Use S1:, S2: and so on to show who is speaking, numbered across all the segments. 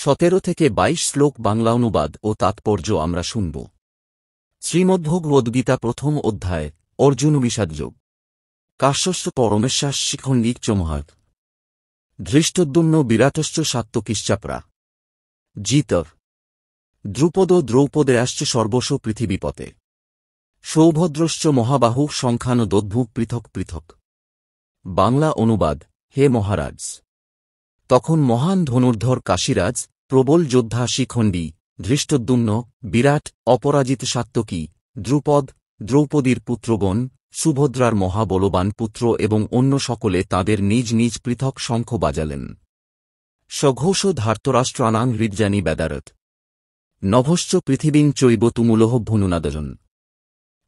S1: 17 থেকে 22 শ্লোক বাংলা অনুবাদ ও তাৎপর্য আমরা শুনব। শ্রীমদ্ভগবদ্গীতা প্রথম অধ্যায় অর্জুন বিষাদযোগ। কাশ্যশ্চ পরমেশ্বাস শিখণ্ডিক চমহাত ধৃষ্টদ্যুম্ন বিরাটশ্চ সাত্ত্বকিশ্চাপরা জিতর দ্রুপদ দ্রৌপদেয়াশ্চ সর্বস্ব পৃথিবীপতে সৌভদ্রশ্চ মহাবাহু সংখ্যান দোদ্ভূ পৃথক পৃথক। বাংলা অনুবাদ। হে মহারাজ, তখন মহান ধনুর্ধর কাশীরাজ, প্রবল যোদ্ধা শিখণ্ডী, ধৃষ্টদ্যুম্ন, বিরাট, অপরাজিত সাত্ত্বকী, দ্রুপদ, দ্রৌপদীর পুত্রগণ, সুভদ্রার মহাবলবান পুত্র এবং অন্য সকলে তাদের নিজ নিজ পৃথক শঙ্খ বাজালেন। সঘোষ ধার্তরাষ্ট্রানাং হৃজ্জানি বেদারত নভশ্চ পৃথিবীং চৈব তুমুলহ ভুনুনাদজন।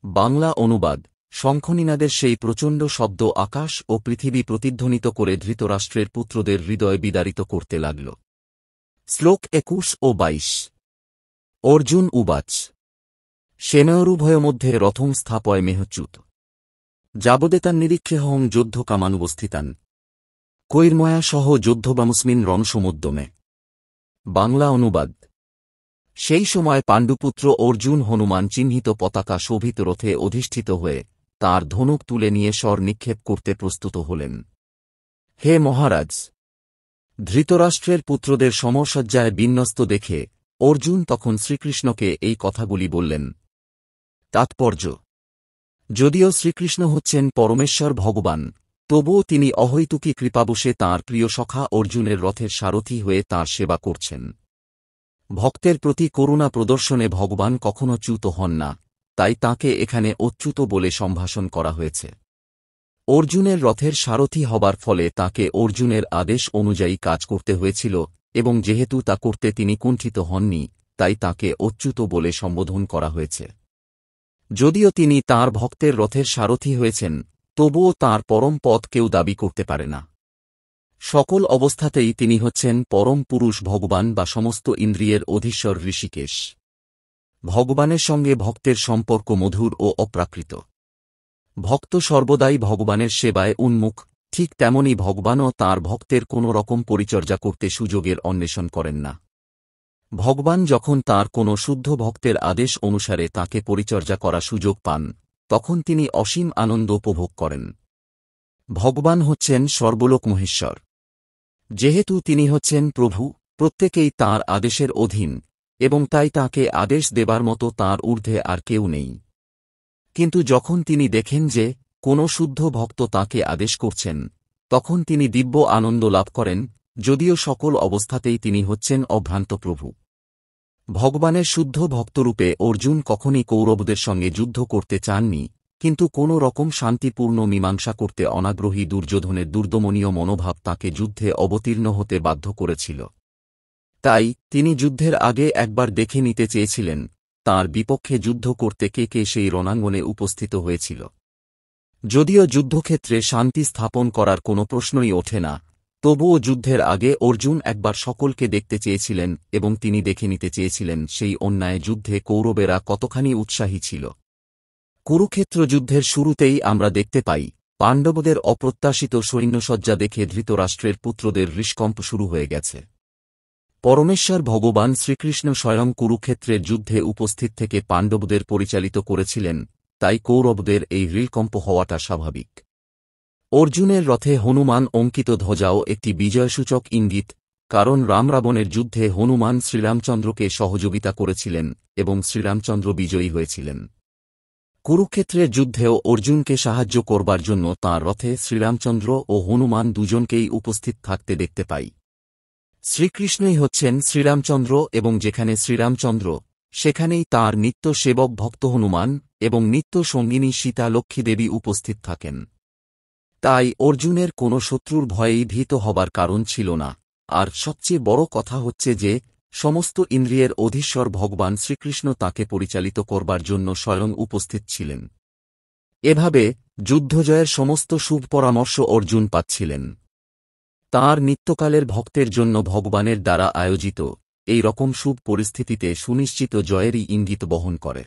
S1: বাংলা অনুবাদ। শঙ্খনিনাদের সেই প্রচণ্ড শব্দ আকাশ ও পৃথিবী প্রতিধ্বনিত করে ধৃতরাষ্ট্রের পুত্রদের হৃদয় বিদারিত করতে লাগল। শ্লোক 21 ও 22। অর্জুন উবাচ সেনয়োরুভয় মধ্যে রথং স্থাপয় মেহচ্যুত যাবদেতান্নিরীক্ষেহং যুদ্ধ কামানুবস্থিতান কৈর্ময়া সহ যুদ্ধবামুস্মিন রণসমুদ্যমে। বাংলা অনুবাদ। সেই সময় পাণ্ডুপুত্র অর্জুন হনুমান চিহ্নিত পতাকা শোভিত রথে অধিষ্ঠিত হয়ে তাঁর ধনুক তুলে নিয়ে স্বর নিক্ষেপ করতে প্রস্তুত হলেন। হে মহারাজ, ধৃতরাষ্ট্রের পুত্রদের সমরসজ্জায় বিন্যস্ত দেখে অর্জুন তখন শ্রীকৃষ্ণকে এই কথাগুলি বললেন। তাৎপর্য। যদিও শ্রীকৃষ্ণ হচ্ছেন পরমেশ্বর ভগবান, তবুও তিনি অহৈতুকী কৃপাবশে তাঁর প্রিয় সখা অর্জুনের রথের সারথি হয়ে তাঁর সেবা করছেন। ভক্তের প্রতি করুণা প্রদর্শনে ভগবান কখনো চ্যুত হন না, তাই তাঁকে এখানে অচ্যুত বলে সম্ভাষণ করা হয়েছে। অর্জুনের রথের সারথি হবার ফলে তাঁকে অর্জুনের আদেশ অনুযায়ী কাজ করতে হয়েছিল এবং যেহেতু তা করতে তিনি কুণ্ঠিত হননি, তাই তাঁকে অচ্যুত বলে সম্বোধন করা হয়েছে। যদিও তিনি তাঁর ভক্তের রথের সারথি হয়েছেন, তবুও তাঁর পরম পদ কেউ দাবি করতে পারে না। সকল অবস্থাতেই তিনি হচ্ছেন পরম পুরুষ ভগবান বা সমস্ত ইন্দ্রিয়ের অধীশ্বর ঋষিকেশ। ভগবানের সঙ্গে ভক্তের সম্পর্ক মধুর ও অপ্রাকৃত। ভক্ত সর্বদাই ভগবানের সেবায় উন্মুখ, ঠিক তেমনি ভগবানও তাঁর ভক্তের কোনো রকম পরিচর্যা করতে সুযোগের অন্বেষণ করেন না। ভগবান যখন তাঁর কোনো শুদ্ধ ভক্তের আদেশ অনুসারে তাঁকে পরিচর্যা করা সুযোগ পান, তখন তিনি অসীম আনন্দ উপভোগ করেন। ভগবান হচ্ছেন সর্বলোক মহেশ্বর। যেহেতু তিনি হচ্ছেন প্রভু, প্রত্যেকেই তাঁর আদেশের অধীন, এবং তাই তাঁকে আদেশ দেবার মতো তাঁর ঊর্ধ্বে আর কেউ নেই। কিন্তু যখন তিনি দেখেন যে কোনো শুদ্ধ ভক্ত তাঁকে আদেশ করছেন, তখন তিনি দিব্য আনন্দ লাভ করেন, যদিও সকল অবস্থাতেই তিনি হচ্ছেন অভ্রান্ত প্রভু। ভগবানের শুদ্ধ ভক্তরূপে অর্জুন কখনই কৌরবদের সঙ্গে যুদ্ধ করতে চাননি, কিন্তু কোনো রকম শান্তিপূর্ণ মীমাংসা করতে অনাগ্রহী দুর্যোধনের দুর্দমনীয় মনোভাব তাঁকে যুদ্ধে অবতীর্ণ হতে বাধ্য করেছিল। তাই তিনি যুদ্ধের আগে একবার দেখে নিতে চেয়েছিলেন তাঁর বিপক্ষে যুদ্ধ করতে কে কে সেই রণাঙ্গনে উপস্থিত হয়েছিল। যদিও যুদ্ধক্ষেত্রে শান্তি স্থাপন করার কোনো প্রশ্নই ওঠে না, তবুও যুদ্ধের আগে অর্জুন একবার সকলকে দেখতে চেয়েছিলেন এবং তিনি দেখে নিতে চেয়েছিলেন সেই অন্যায় যুদ্ধে কৌরবেরা কতখানি উৎসাহী ছিল। কুরুক্ষেত্র যুদ্ধের শুরুতেই আমরা দেখতে পাই পাণ্ডবদের অপ্রত্যাশিত সৈন্যসজ্জা দেখে ধৃতরাষ্ট্রের পুত্রদের হৃৎকম্প শুরু হয়ে গেছে। পরমেশ্বর ভগবান শ্রীকৃষ্ণ স্বয়ং কুরুক্ষেত্রের যুদ্ধে উপস্থিত থেকে পাণ্ডবদের পরিচালিত করেছিলেন, তাই কৌরবদের এই হৃৎকম্প হওয়াটা স্বাভাবিক। অর্জুনের রথে হনুমান অঙ্কিত ধ্বজাও একটি বিজয়সূচক ইঙ্গিত, কারণ রামরাবণের যুদ্ধে হনুমান শ্রীরামচন্দ্রকে সহযোগিতা করেছিলেন এবং শ্রীরামচন্দ্র বিজয়ী হয়েছিলেন। কুরুক্ষেত্রের যুদ্ধেও অর্জুনকে সাহায্য করবার জন্য তাঁর রথে শ্রীরামচন্দ্র ও হনুমান দুজনকেই উপস্থিত থাকতে দেখতে পাই। শ্রীকৃষ্ণই হচ্ছেন শ্রীরামচন্দ্র এবং যেখানে শ্রীরামচন্দ্র, সেখানেই তাঁর নিত্য সেবক ভক্ত হনুমান এবং নিত্য সঙ্গিনী সীতা লক্ষ্মীদেবী উপস্থিত থাকেন। তাই অর্জুনের কোনো শত্রুর ভয়েই ভীত হবার কারণ ছিল না। আর সবচেয়ে বড় কথা হচ্ছে যে সমস্ত ইন্দ্রিয়ের অধীশ্বর ভগবান শ্রীকৃষ্ণ তাঁকে পরিচালিত করবার জন্য স্বয়ং উপস্থিত ছিলেন। এভাবে যুদ্ধজয়ের সমস্ত শুভ পরামর্শ অর্জুন পাচ্ছিলেন। তাঁর নিত্যকালের ভক্তের জন্য ভগবানের দ্বারা আয়োজিত এই রকম শুভ পরিস্থিতিতে সুনিশ্চিত জয়েরই ইঙ্গিত বহন করে।